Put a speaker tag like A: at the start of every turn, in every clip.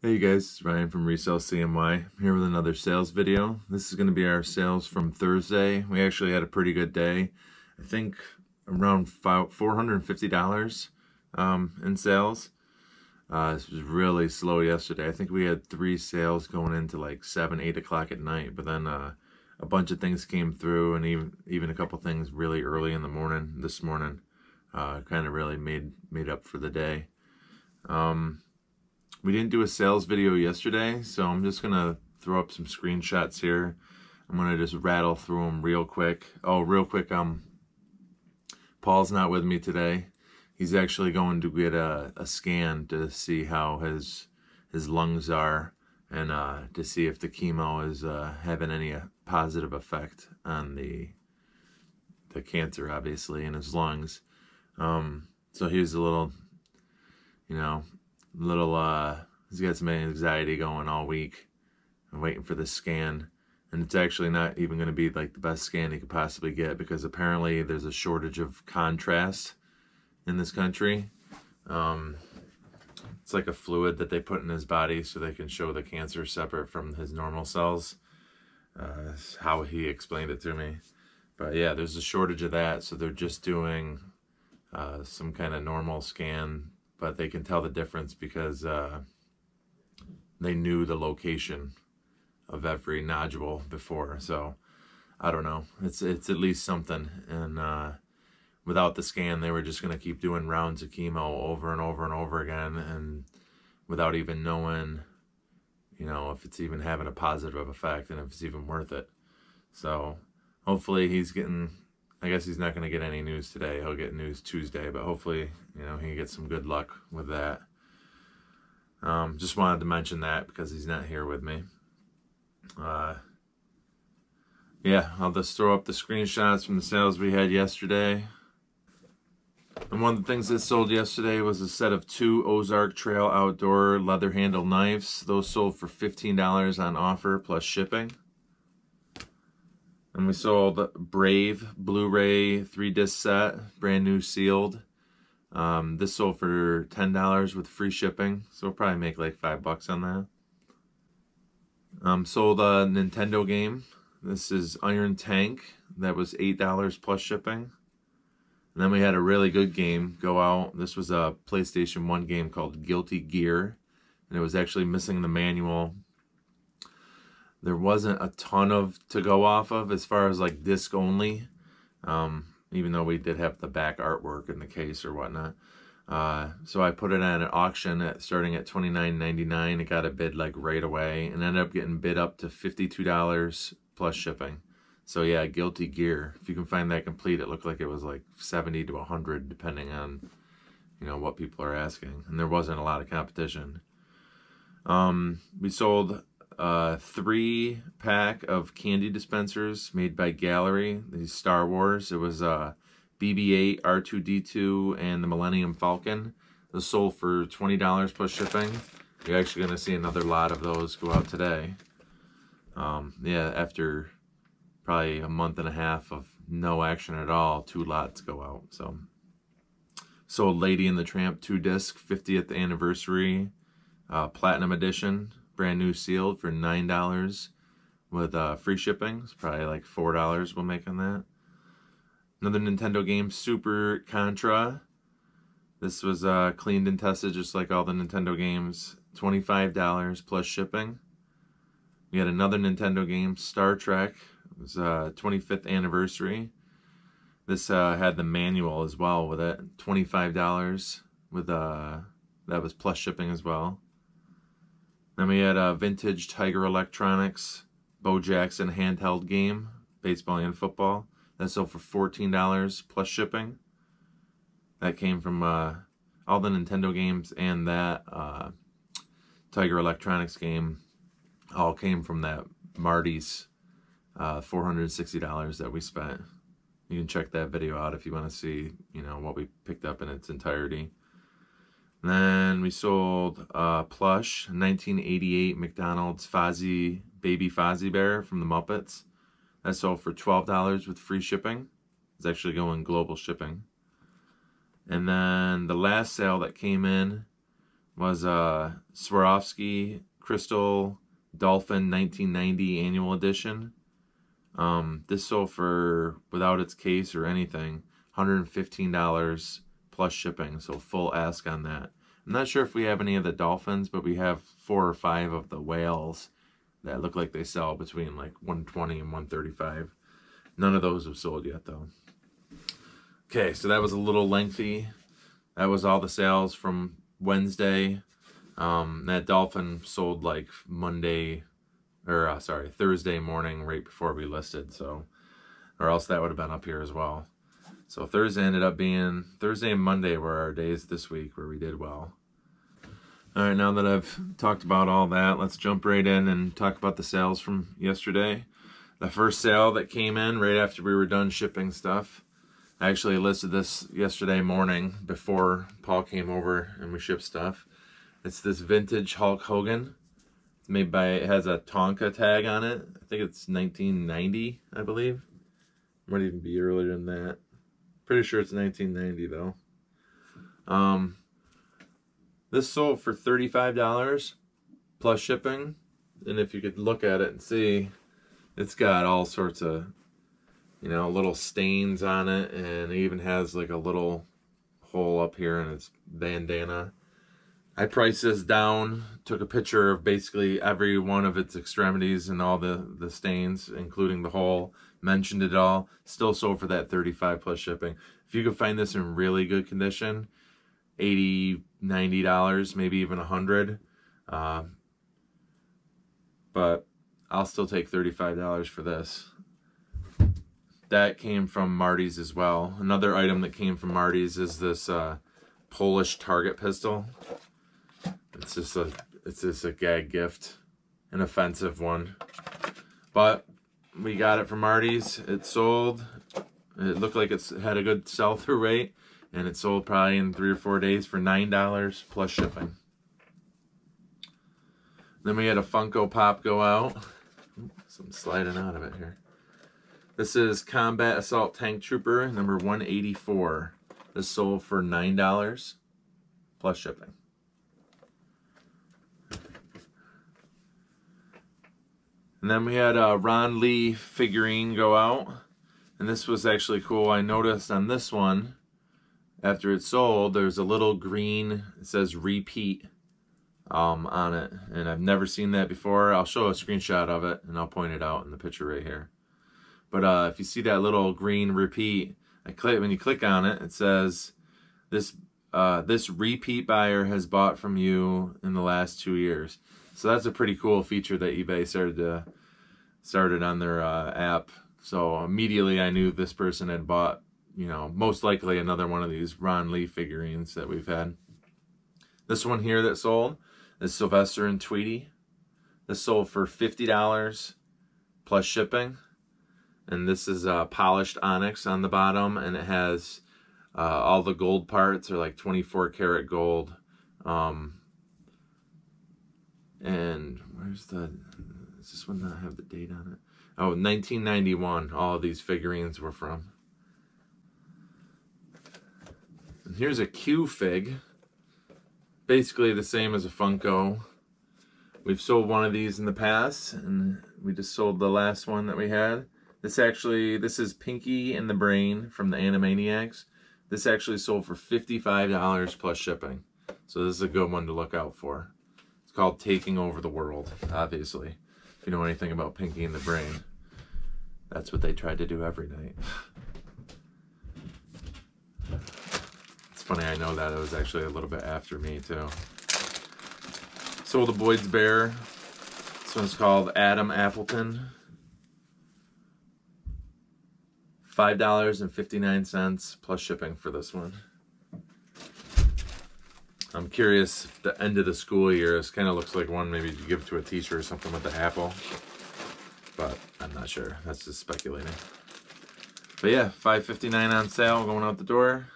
A: Hey you guys, it's Ryan from Resale CMY. I'm here with another sales video. This is going to be our sales from Thursday. We actually had a pretty good day. I think around $450 in sales. This was really slow yesterday. I think we had 3 sales going into like 7, 8 o'clock at night, but then a bunch of things came through, and even a couple things really early in the morning this morning kind of really made up for the day. We didn't do a sales video yesterday, so I'm just gonna throw up some screenshots here. I'm gonna just rattle through them real quick. Oh, real quick, Paul's not with me today. He's actually going to get a scan to see how his lungs are, and to see if the chemo is having any positive effect on the cancer, obviously, in his lungs. So he's a little, he's got some anxiety going all week. I'm waiting for this scan, and it's actually not even going to be like the best scan he could possibly get, because apparently there's a shortage of contrast in this country. It's like a fluid that they put in his body so they can show the cancer separate from his normal cells. That's how he explained it to me. But yeah, there's a shortage of that, so they're just doing some kind of normal scan, but they can tell the difference because they knew the location of every nodule before. So I don't know, it's at least something. And without the scan, they were just going to keep doing rounds of chemo over and over and over again, and without even knowing, if it's even having a positive effect and if it's even worth it. So hopefully he's getting, I guess he's not going to get any news today. He'll get news Tuesday, but hopefully, he gets some good luck with that. Just wanted to mention that because he's not here with me. Yeah, I'll just throw up the screenshots from the sales we had yesterday. And one of the things that sold yesterday was a set of 2 Ozark Trail Outdoor leather handle knives. Those sold for $15 on offer plus shipping. And we sold Brave Blu-ray 3-disc set, brand new sealed. This sold for $10 with free shipping, so we'll probably make like $5 on that. Sold a Nintendo game. This is Iron Tank. That was $8 plus shipping. And then we had a really good game go out. This was a PlayStation 1 game called Guilty Gear, and it was actually missing the manual. There wasn't a ton to go off of as far as like disc only, even though we did have the back artwork in the case or whatnot. So I put it on an auction starting at $29.99. It got a bid like right away, and ended up getting bid up to $52 plus shipping. So yeah, Guilty Gear. If you can find that complete, it looked like it was like 70 to 100 depending on what people are asking, and there wasn't a lot of competition. We sold 3-pack of candy dispensers made by Gallery. These Star Wars. It was BB-8, R2-D2, and the Millennium Falcon. Those sold for $20 plus shipping. You're actually going to see another lot of those go out today. Yeah, after probably a month and a half of no action at all, 2 lots go out. So sold Lady and the Tramp 2-disc 50th anniversary platinum edition, brand new sealed for $9 with free shipping. It's probably like $4 we'll make on that. Another Nintendo game, Super Contra. This was cleaned and tested just like all the Nintendo games. $25 plus shipping. We had another Nintendo game, Star Trek. It was 25th anniversary. This had the manual as well with it. $25 with that was plus shipping as well. Then we had a vintage Tiger Electronics Bo Jackson handheld game, baseball and football. That sold for $14 plus shipping. That came from all the Nintendo games, and that Tiger Electronics game all came from that Marty's $460 that we spent. You can check that video out if you want to see, what we picked up in its entirety. And then we sold plush 1988 McDonald's Fozzie, Baby Fozzie Bear from the Muppets. That sold for $12 with free shipping. It's actually going global shipping. And then the last sale that came in was Swarovski Crystal Dolphin 1990 Annual Edition. This sold for, without its case or anything, $115 plus shipping, so full ask on that. I'm not sure if we have any of the dolphins, but we have 4 or 5 of the whales that look like they sell between like $120 and $135. None of those have sold yet though. Okay, so that was a little lengthy. That was all the sales from Wednesday. That dolphin sold like Thursday morning right before we listed, so, or else that would have been up here as well. So Thursday ended up being, Thursday and Monday were our days this week where we did well. All right, now that I've talked about all that, let's jump right in and talk about the sales from yesterday. The first sale that came in right after we were done shipping stuff. I actually listed this yesterday morning before Paul came over and we shipped stuff. It's this vintage Hulk Hogan. It's made by, it has a Tonka tag on it. I think it's 1990, I believe. Might even be earlier than that. Pretty sure it's 1990 though. This sold for $35 plus shipping. And if you could look at it and see, it's got all sorts of, you know, little stains on it, and it even has like a little hole up here in its bandana. I priced this down, took a picture of basically every one of its extremities and all the stains, including the hole, mentioned it all. Still sold for that $35 plus shipping. If you could find this in really good condition, $80, $90, maybe even $100. But I'll still take $35 for this. That came from Marty's as well. Another item that came from Marty's is this Polish target pistol. It's just a gag gift, an offensive one. But we got it from Marty's. It sold. It looked like it had a good sell-through rate, and it sold probably in 3 or 4 days for $9 plus shipping. Then we had a Funko Pop go out. I'm sliding out of it here. This is Combat Assault Tank Trooper number 184. This sold for $9 plus shipping. And then we had a Ron Lee figurine go out. And this was actually cool. I noticed on this one, after it sold, there's a little green, it says repeat on it. And I've never seen that before. I'll show a screenshot of it and I'll point it out in the picture right here. But if you see that little green repeat, when you click on it, it says, this repeat buyer has bought from you in the last 2 years. So that's a pretty cool feature that eBay started on their app. So immediately I knew this person had bought, you know, most likely another one of these Ron Lee figurines that we've had. This one here that sold is Sylvester and Tweety. This sold for $50 plus shipping. And this is polished onyx on the bottom, and it has all the gold parts are like 24 karat gold. And where's does this one not have the date on it? Oh, 1991, all of these figurines were from. And here's a Q fig. Basically the same as a Funko. We've sold one of these in the past, and we just sold the last one that we had. This is Pinky and the Brain from the Animaniacs. This actually sold for $55 plus shipping. So this is a good one to look out for. It's called Taking Over the World, obviously. If you know anything about Pinky and the Brain, that's what they tried to do every night. It's funny, I know that. It was actually a little bit after me, too. Sold a Boyd's Bear. This one's called Adam Appleton. $5.59 plus shipping for this one. I'm curious, the end of the school year, this kind of looks like one maybe you give to a teacher or something with the apple. But I'm not sure. That's just speculating. But yeah, $5.59 on sale going out the door.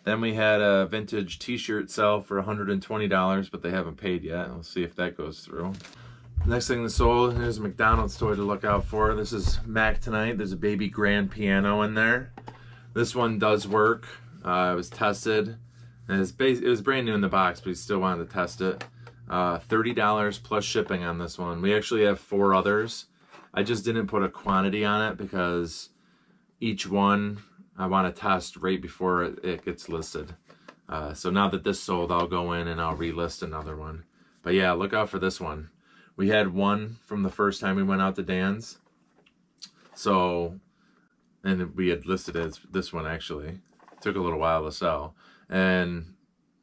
A: Then we had a vintage t-shirt sell for $120, but they haven't paid yet. We'll see if that goes through. Next thing that sold, here's a McDonald's toy to look out for. This is Mac Tonight. There's a baby grand piano in there. This one does work. It was tested, And it was brand new in the box, but he still wanted to test it. $30 plus shipping on this one. We actually have 4 others. I just didn't put a quantity on it because each one I want to test right before it gets listed. So now that this sold, I'll go in and I'll relist another one. But yeah, look out for this one. We had one from the first time we went out to Dan's. So, and we had listed it as this one actually. It took a little while to sell. And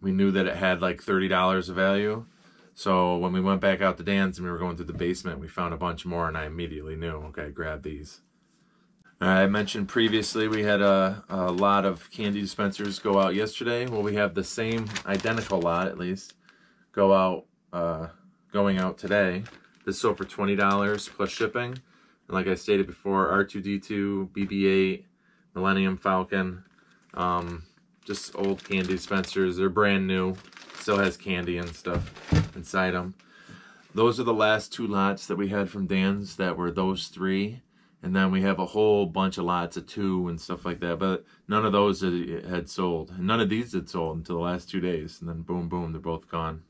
A: we knew that it had like $30 of value. So when we went back out to Dan's and we were going through the basement, we found a bunch more and I immediately knew, okay, grab these. I mentioned previously we had a lot of candy dispensers go out yesterday. Well, we have the same identical lot, at least, going out today. This sold for $20 plus shipping. And like I stated before, R2-D2, BB-8, Millennium Falcon, just old candy dispensers. They're brand new. Still has candy and stuff inside them. Those are the last 2 lots that we had from Dan's that were those 3. And then we have a whole bunch of lots of 2 and stuff like that. But none of those had sold. And none of these had sold until the last 2 days. And then boom, boom, they're both gone.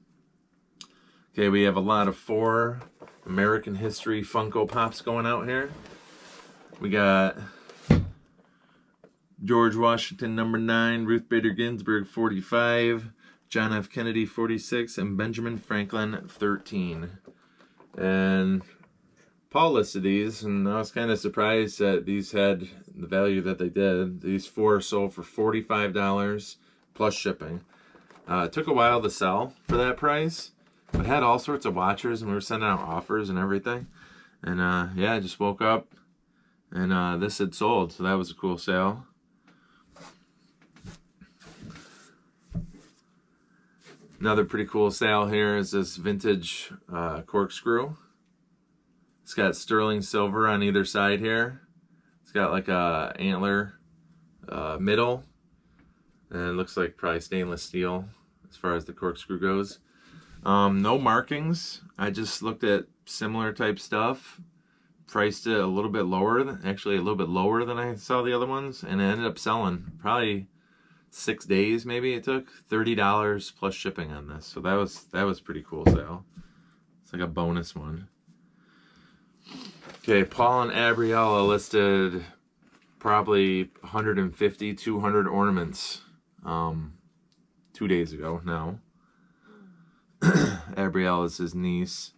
A: Okay, we have a lot of 4 American History Funko Pops going out here. We got George Washington number 9, Ruth Bader Ginsburg 45, John F. Kennedy 46, and Benjamin Franklin 13. And Paul listed these, and I was kind of surprised that these had the value that they did. These 4 sold for $45 plus shipping. It took a while to sell for that price, but had all sorts of watchers, and we were sending out offers and everything. And yeah, I just woke up, and this had sold, so that was a cool sale. Another pretty cool sale here is this vintage corkscrew. It's got sterling silver on either side here. It's got like a antler middle, and it looks like probably stainless steel as far as the corkscrew goes. No markings. I just looked at similar type stuff, priced it a little bit lower, actually a little bit lower than I saw the other ones, and it ended up selling probably 6 days maybe it took. $30 plus shipping on this, so that was pretty cool sale. It's like a bonus one. Okay, Paul and Abriella listed probably 150, 200 ornaments 2 days ago now. Abriella is his niece.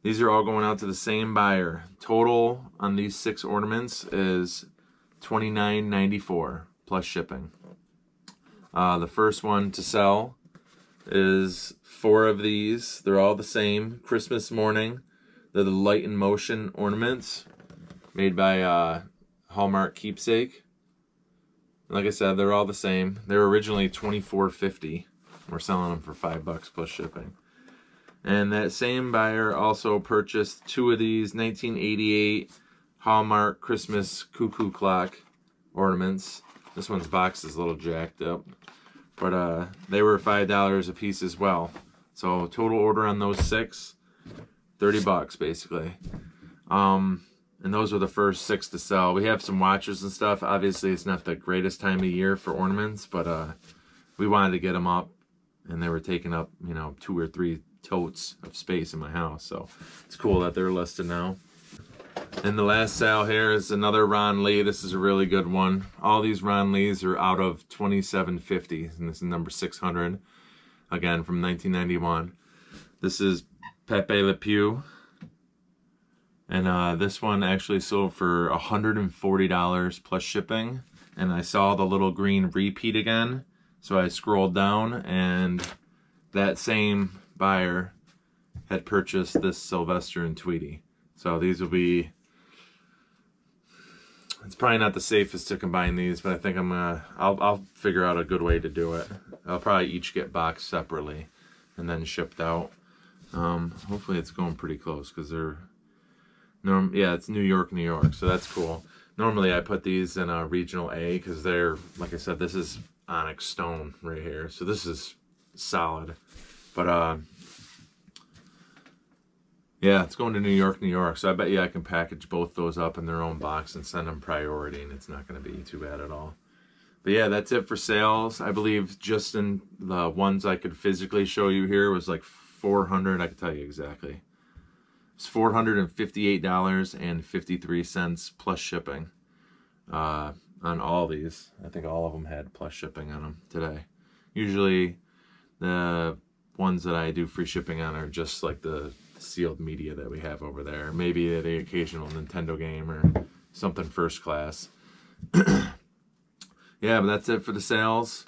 A: These are all going out to the same buyer. Total on these 6 ornaments is $29.94 plus shipping. The first one to sell is 4 of these. They're all the same. Christmas morning. They're the Light in Motion ornaments made by Hallmark Keepsake. Like I said, they're all the same. They were originally $24.50. We're selling them for $5 plus shipping. And that same buyer also purchased 2 of these 1988 Hallmark Christmas Cuckoo Clock ornaments. This one's box is a little jacked up, but they were $5 a piece as well. So total order on those 6, $30 basically. And those were the first 6 to sell. We have some watchers and stuff. Obviously, it's not the greatest time of year for ornaments, but we wanted to get them up, and they were taking up, you know, 2 or 3 totes of space in my house. So it's cool that they're listed now. And the last sale here is another Ron Lee. This is a really good one. All these Ron Lees are out of $27.50, and this is number 600, again from 1991. This is Pepe Le Pew, and this one actually sold for $140 plus shipping. And I saw the little green repeat again, so I scrolled down, and that same buyer had purchased this Sylvester and Tweety. So these will be, it's probably not the safest to combine these, but I think I'll figure out a good way to do it. I'll probably each get boxed separately and then shipped out. Hopefully it's going pretty close, because they're, yeah, it's New York, New York, so that's cool. Normally I put these in a regional A, because they're, like I said, this is onyx stone right here, so this is solid. But yeah, it's going to New York, New York, so I bet you I can package both those up in their own box and send them priority, and it's not going to be too bad at all. But yeah, that's it for sales. I believe just in the ones I could physically show you here was like 400. I can tell you exactly. It's $458.53 plus shipping on all these. I think all of them had plus shipping on them today. Usually the ones that I do free shipping on are just like the sealed media that we have over there. Maybe the occasional Nintendo game or something first class. Yeah, but that's it for the sales.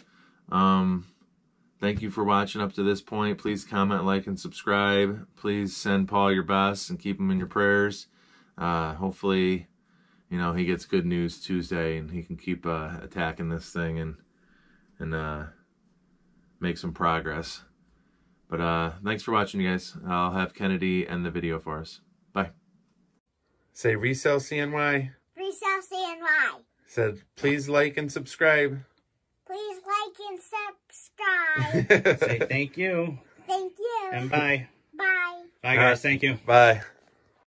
A: Thank you for watching up to this point. Please comment, like, and subscribe. Please send Paul your best and keep him in your prayers. Hopefully, you know, he gets good news Tuesday and he can keep attacking this thing and make some progress. But thanks for watching, you guys. I'll have Kennedy end the video for us. Bye. Say resell CNY.
B: Resell CNY.
A: Said please like and subscribe.
B: Please like and subscribe.
C: Say thank you.
B: Thank you.
C: And bye.
B: Bye.
C: Bye, guys. Thank you.
A: Bye.